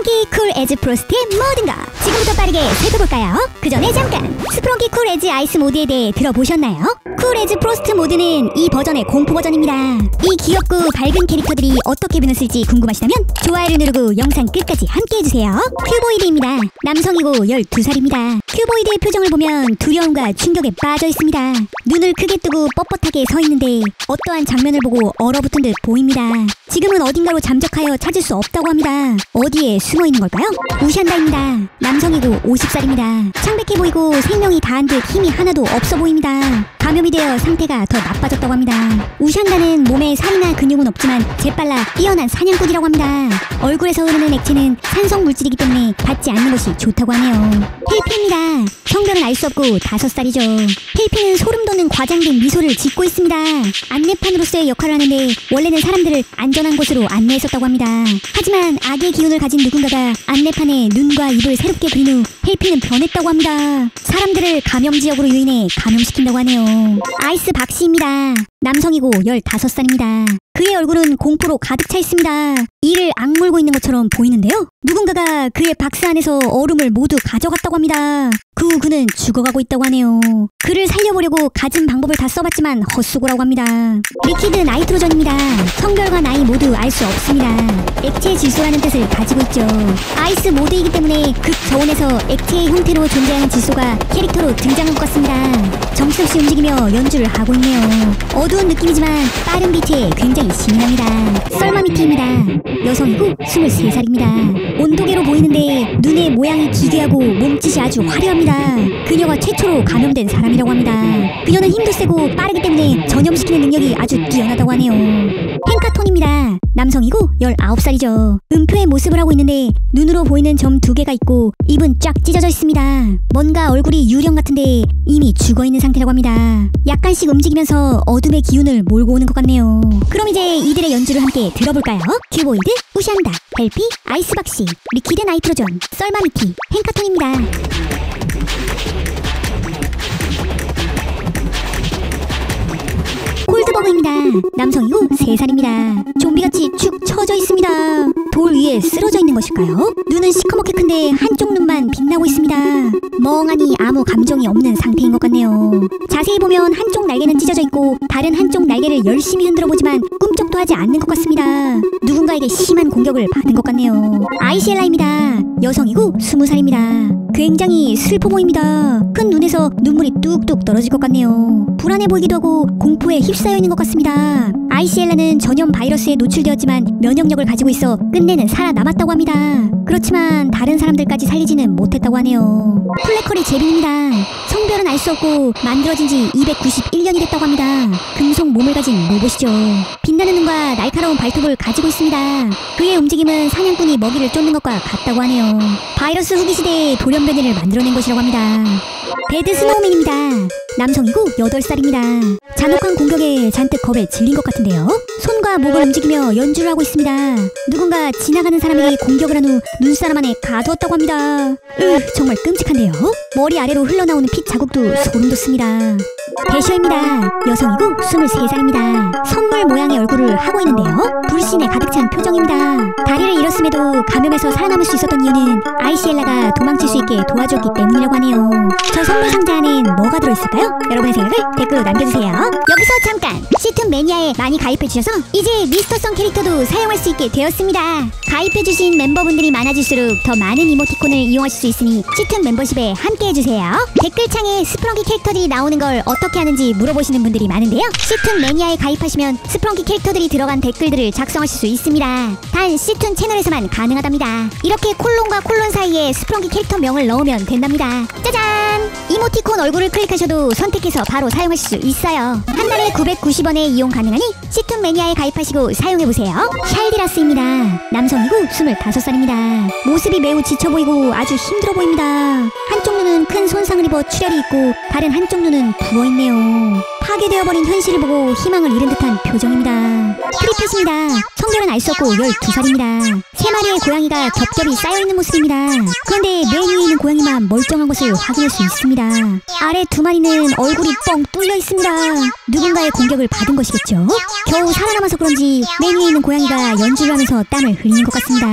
스프렁키 쿨 에즈 프로스트의 모든 것 지금부터 빠르게 살펴볼까요? 그 전에 잠깐! 스프렁키 쿨 에즈 아이스 모드에 대해 들어보셨나요? 쿨 에즈 프로스트 모드는 이 버전의 공포 버전입니다. 이 귀엽고 밝은 캐릭터들이 어떻게 변했을지 궁금하시다면 좋아요를 누르고 영상 끝까지 함께해주세요. 큐보이드입니다. 남성이고 12살입니다. 큐보이드의 표정을 보면 두려움과 충격에 빠져있습니다. 눈을 크게 뜨고 뻣뻣하게 서있는데 어떠한 장면을 보고 얼어붙은 듯 보입니다. 지금은 어딘가로 잠적하여 찾을 수 없다고 합니다. 어디에 숨어있는 걸까요? 우샨다입니다. 남성이고 50살입니다. 창백해 보이고 생명이 다한 듯 힘이 하나도 없어 보입니다. 감염이 되어 상태가 더 나빠졌다고 합니다. 우샨다는 몸에 살이나 근육은 없지만 재빨라 뛰어난 사냥꾼이라고 합니다. 얼굴에서 흐르는 액체는 산성 물질이기 때문에 닿지 않는 것이 좋다고 하네요. 헬피입니다. 성별은 알 수 없고 5살이죠. 헬피는 소름 돋는 과장된 미소를 짓고 있습니다. 안내판으로서의 역할을 하는데 원래는 사람들을 안전한 곳으로 안내했었다고 합니다. 하지만 악의 기운을 가진 누군가가 안내판에 눈과 입을 새롭게 그린 후 헬피는 변했다고 합니다. 사람들을 감염지역으로 유인해 감염시킨다고 하네요. 아이스 박씨입니다. 남성이고 15살입니다. 그의 얼굴은 공포로 가득 차 있습니다. 이를 악물고 있는 것처럼 보이는데요. 누군가가 그의 박스 안에서 얼음을 모두 가져갔다고 합니다. 그 후 그는 죽어가고 있다고 하네요. 그를 살려보려고 가진 방법을 다 써봤지만 헛수고라고 합니다. 리퀴드 나이트로전입니다. 성별과 나이 모두 알 수 없습니다. 액체 질소라는 뜻을 가지고 있죠. 아이스 모드이기 때문에 극저온에서 액체의 형태로 존재하는 질소가 캐릭터로 등장한 것 같습니다. 정신없이 움직이며 연주를 하고 있네요. 어두운 느낌이지만 빠른 비트에 굉장히 신나합니다. 썰마미키입니다. 여성이고 23살입니다. 온도계로 보이는데 눈의 모양이 기괴하고 몸짓이 아주 화려합니다. 그녀가 최초로 감염된 사람이라고 합니다. 그녀는 힘도 세고 빠르기 때문에 전염시키는 능력이 아주 뛰어나다고 하네요. 펜카톤입니다. 남성이고 19살이죠. 음표의 모습을 하고 있는데 눈으로 보이는 점 2개가 있고 입은 쫙 찢어져 있습니다. 뭔가 얼굴이 유령 같은데 이미 죽어있는 상태라고 합니다. 약간씩 움직이면서 어둠의 기운을 몰고 오는 것 같네요. 그럼 이제 이들의 연주를 함께 들어볼까요? 큐보이드, 우샨다, 헬피, 아이스박씨, 리퀴드 나이트로전, 썰마미키, 펜카톤입니다. 콜드버그입니다. 남성이고 3살입니다. 좀비같이 축 처져 있습니다. 돌 위에 쓰러져 있는 것일까요? 눈은 시커멓게 큰데 한쪽 눈만 빛나고 있습니다. 멍하니 아무 감정이 없는 상태인 것 같네요. 자세히 보면 한쪽 날개는 찢어져 있고 다른 한쪽 날개를 열심히 흔들어 보지만 꿈쩍도 하지 않는 것 같습니다. 누군가에게 심한 공격을 받은 것 같네요. 아이시엘라입니다. 여성이고 20살입니다. 굉장히 슬퍼 보입니다. 큰 눈에서 눈물이 뚝뚝 떨어질 것 같네요. 불안해 보이기도 하고 공포에 휩싸여 있는 것 같습니다. 아이시엘라는 전염 바이러스에 노출되었지만 면역력을 가지고 있어 끝내는 살아남았다고 합니다. 그렇지만 다른 사람들까지 살리지는 못했다고 하네요. 플래커리 제빈입니다. 성별은 알 수 없고 만들어진 지 291년이 됐다고 합니다. 금속 몸을 가진 로봇이죠. 빛나는 눈과 날카로운 발톱을 가지고 있습니다. 그의 움직임은 사냥꾼이 먹이를 쫓는 것과 같다고 하네요. 바이러스 후기 시대에 돌연변이를 만들어낸 것이라고 합니다. 배드 스노우맨입니다. 남성이고 8살입니다. 잔혹한 공격에 잔뜩 겁에 질린 것 같은데요. 손과 목을 움직이며 연주를 하고 있습니다. 누군가 지나가는 사람에게 공격을 한 후 눈사람 안에 가두었다고 합니다. 정말 끔찍한데요. 머리 아래로 흘러나오는 피 자국도 소름 돋습니다. 배셔입니다. 여성이고 23살입니다. 선물 모양의 얼굴을 하고 있는데요. 불신에 가득 찬 표정입니다. 다리를 잃었음에도 감염에서 살아남을 수 있었던 이유는 아이시엘라가 도망칠 수 있게 도와줬기 때문이라고 하네요. 저 선물 상자 안엔 뭐가 들어있을까요? 여러분의 생각을 댓글로 남겨주세요. 여기서 잠깐! 시툰 매니아에 많이 가입해주셔서 이제 미스터성 캐릭터도 사용할 수 있게 되었습니다. 가입해주신 멤버분들이 많아질수록 더 많은 이모티콘을 이용하실 수 있으니 시툰 멤버십에 함께해주세요. 댓글창에 스프렁키 캐릭터들이 나오는 걸 어떻게 하는지 물어보시는 분들이 많은데요. 시툰 매니아에 가입하시면 스프렁키 캐릭터들이 들어간 댓글들을 작성하실 수 있습니다. 단 시툰 채널에서만 가능하답니다. 이렇게 콜론과 콜론 사이에 스프렁키 캐릭터명을 넣으면 된답니다. 짜잔! 이모티콘 얼굴을 클릭하셔도 선택해서 바로 사용하실 수 있어요. 한 달에 990원에 이용 가능하니 시툰 매니아에 가입하시고 사용해보세요. 샬디라스입니다. 남성이고 25살입니다. 모습이 매우 지쳐 보이고 아주 힘들어 보입니다. 한쪽 눈은 큰 손상을 입어 출혈이 있고 다른 한쪽 눈은 부어있네요. 파괴되어버린 현실을 보고 희망을 잃은 듯한 표정입니다. 프리패스입니다. 성별은 알 수 없고 12살입니다. 3마리의 고양이가 겹겹이 쌓여있는 모습입니다. 그런데 맨 위에 있는 고양이만 멀쩡한 것을 확인할 수 있습니다. 아래 2마리는 얼굴이 뻥 뚫려 있습니다. 누군가의 공격을 받은 것이겠죠? 겨우 살아남아서 그런지 맨 위에 있는 고양이가 연주를 하면서 땀을 흘리는 것 같습니다.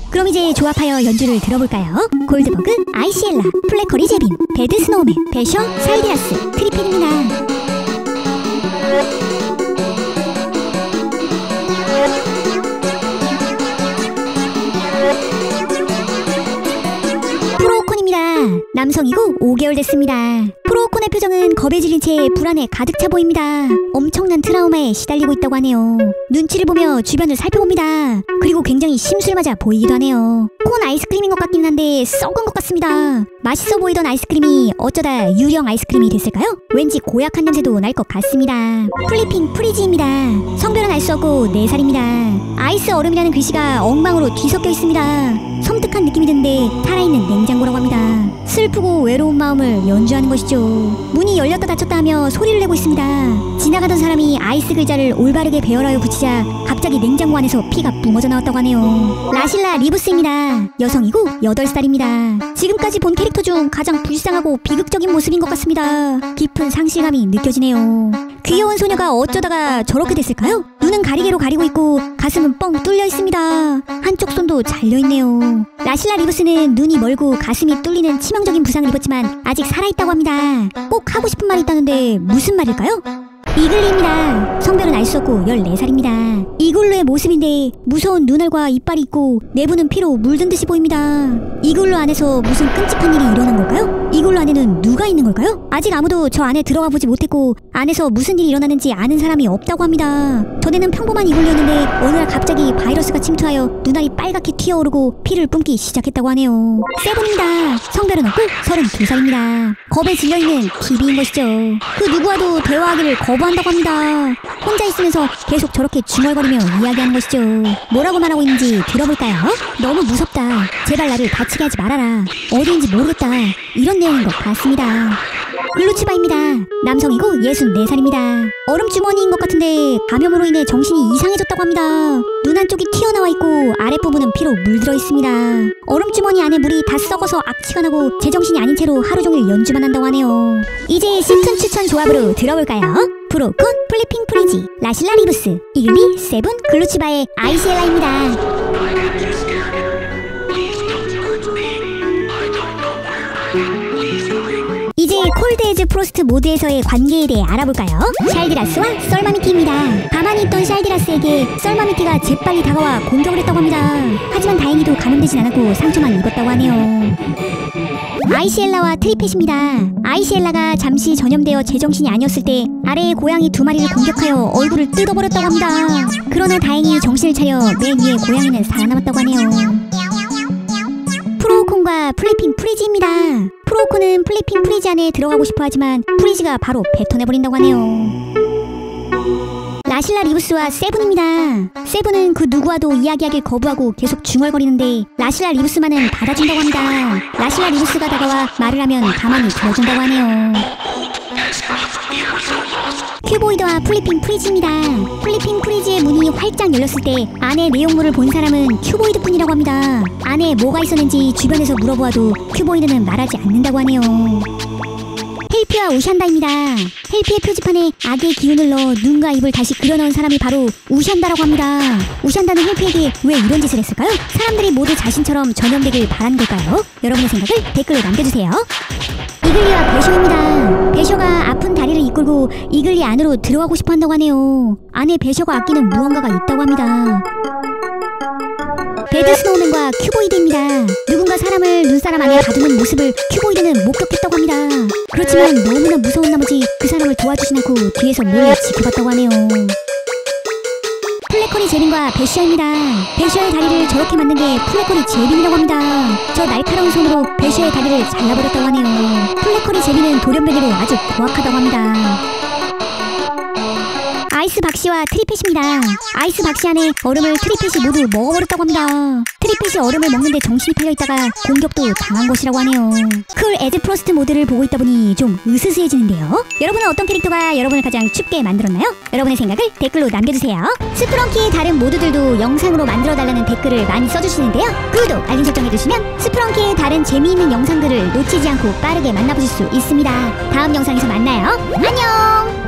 그럼 이제 조합하여 연주를 들어볼까요? 골드버그, 아이시엘라, 플래커리 제빈, 배드 스노우맨, 배셔, 살디라스, 트리핀입니다. 프로오콘입니다. 남성이고 5개월 됐습니다. 프로오콘의 표정은 겁에 질린 채 불안에 가득 차 보입니다. 엄청난 트라우마에 시달리고 있다고 하네요. 눈치를 보며 주변을 살펴봅니다. 그리고 굉장히 심술 맞아 보이기도 하네요. 콘 아이스크림인 것 같긴 한데 썩은 것 같습니다. 맛있어 보이던 아이스크림이 어쩌다 유령 아이스크림이 됐을까요? 왠지 고약한 냄새도 날 것 같습니다. 플리핑 프리지입니다. 성별은 알 수 없고 4살입니다. 아이스 얼음이라는 글씨가 엉망으로 뒤섞여 있습니다. 섬뜩한 느낌이 드는데 살아있는 냉장고라고 합니다. 슬프고 외로운 마음을 연주하는 것이죠. 문이 열렸다 닫혔다 하며 소리를 내고 있습니다. 지나가던 사람이 아이스 글자를 올바르게 배열하여 붙이자 갑자기 냉장고 안에서 피가 뿜어져 나왔다고 하네요. 라실라 리부스입니다. 여성이고 8살입니다. 지금까지 본 캐릭터 중 가장 불쌍하고 비극적인 모습인 것 같습니다. 깊은 상실감이 느껴지네요. 귀여운 소녀가 어쩌다가 저렇게 됐을까요? 눈은 가리개로 가리고 있고 가슴은 뻥 뚫려 있습니다. 한쪽 손도 잘려있네요. 라실라 리부스는 눈이 멀고 가슴이 뚫리는 치명적인 부상을 입었지만 아직 살아있다고 합니다. 꼭 하고 싶은 말이 있다는데 무슨 말일까요? 이글리입니다. 성별은 알 수 없고 14살입니다. 이글루의 모습인데 무서운 눈알과 이빨이 있고 내부는 피로 물든 듯이 보입니다. 이글루 안에서 무슨 끔찍한 일이 일어난 걸까요? 이글루 안에는 누가 있는 걸까요? 아직 아무도 저 안에 들어가 보지 못했고 안에서 무슨 일이 일어나는지 아는 사람이 없다고 합니다. 전에는 평범한 이글루였는데 어느 날 갑자기 바이러스가 침투하여 눈알이 빨갛게 튀어오르고 피를 뿜기 시작했다고 하네요. 세븐입니다. 성별은 없고 32살입니다. 겁에 질려있는 TV인 것이죠. 그 누구와도 대화하기를 거부한다고 합니다. 혼자 있으면서 계속 저렇게 중얼거리며 이야기하는 것이죠. 뭐라고 말하고 있는지 들어볼까요? 너무 무섭다. 제발 나를 다치게 하지 말아라. 어디인지 모르겠다. 이런 내용인 것 같습니다. 글루치바입니다. 남성이고 64살입니다. 얼음 주머니인 것 같은데 감염으로 인해 정신이 이상해졌다고 합니다. 눈 한쪽이 튀어나와 있고 아랫부분은 피로 물들어 있습니다. 얼음 주머니 안에 물이 다 썩어서 악취가 나고 제정신이 아닌 채로 하루 종일 연주만 한다고 하네요. 이제 시즌 추천 조합으로 들어볼까요? 브로콘, 플리핑 프리지, 라실라 리부스, 이글리, 세븐, 글루치바의 아이시엘라입니다. 이제 콜드 에즈 프로스트 모드에서의 관계에 대해 알아볼까요? 샬디라스와 썰마미티입니다. 가만히 있던 샬디라스에게 썰마미티가 재빨리 다가와 공격을 했다고 합니다. 하지만 다행히도 감염되진 않았고 상처만 입었다고 하네요. 아이시엘라와 트리펫입니다. 아이시엘라가 잠시 전염되어 제정신이 아니었을 때 아래의 고양이 2마리를 공격하여 얼굴을 뜯어버렸다고 합니다. 그러나 다행히 정신을 차려 맨 위에 고양이는 살아남았다고 하네요. 프로오콘과 플리핑 프리지입니다. 프로오콘은 플리핑 프리지 안에 들어가고 싶어 하지만 프리지가 바로 뱉어내버린다고 하네요. 라실라 리부스와 세븐입니다. 세븐은 그 누구와도 이야기하길 거부하고 계속 중얼거리는데 라실라 리부스만은 받아준다고 합니다. 라실라 리부스가 다가와 말을 하면 가만히 들어준다고 하네요. 큐보이드와 플리핑 프리지입니다. 플리핑 프리지의 문이 활짝 열렸을 때 안에 내용물을 본 사람은 큐보이드 뿐이라고 합니다. 안에 뭐가 있었는지 주변에서 물어보아도 큐보이드는 말하지 않는다고 하네요. 헬피와 우샨다입니다. 헬피의 표지판에 악의 기운을 넣어 눈과 입을 다시 그려넣은 사람이 바로 우샨다라고 합니다. 우샨다는 헬피에게 왜 이런 짓을 했을까요? 사람들이 모두 자신처럼 전염되길 바란 걸까요? 여러분의 생각을 댓글로 남겨주세요. 이글리와 배셔입니다. 배셔가 아픈 다리를 이끌고 이글리 안으로 들어가고 싶어 한다고 하네요. 안에 배셔가 아끼는 무언가가 있다고 합니다. 배드 스노우맨과 큐보이드입니다. 누군가 사람을 눈사람 안에 가두는 모습을 큐보이드는 목격했다고 합니다. 그렇지만 너무나 무서운 나머지 그 사람을 도와주진 않고 뒤에서 몰래 지켜봤다고 하네요. 플래커리 제빈과 배셔입니다. 배셔의 다리를 저렇게 만든 게 플래커리 제빈이라고 합니다. 저 날카로운 손으로 배셔의 다리를 잘라버렸다고 하네요. 플래커리 제빈은 돌연변이로 아주 고악하다고 합니다. 아이스 박씨와 트리펫입니다. 아이스 박씨 안에 얼음을 트리펫이 모두 먹어버렸다고 합니다. 트리펫이 얼음을 먹는데 정신이 팔려있다가 공격도 당한 것이라고 하네요. 쿨 에즈 프로스트 모드를 보고 있다 보니 좀 으스스해지는데요. 여러분은 어떤 캐릭터가 여러분을 가장 춥게 만들었나요? 여러분의 생각을 댓글로 남겨주세요. 스프렁키의 다른 모드들도 영상으로 만들어달라는 댓글을 많이 써주시는데요. 구독, 알림 설정 해주시면 스프렁키의 다른 재미있는 영상들을 놓치지 않고 빠르게 만나보실 수 있습니다. 다음 영상에서 만나요. 안녕!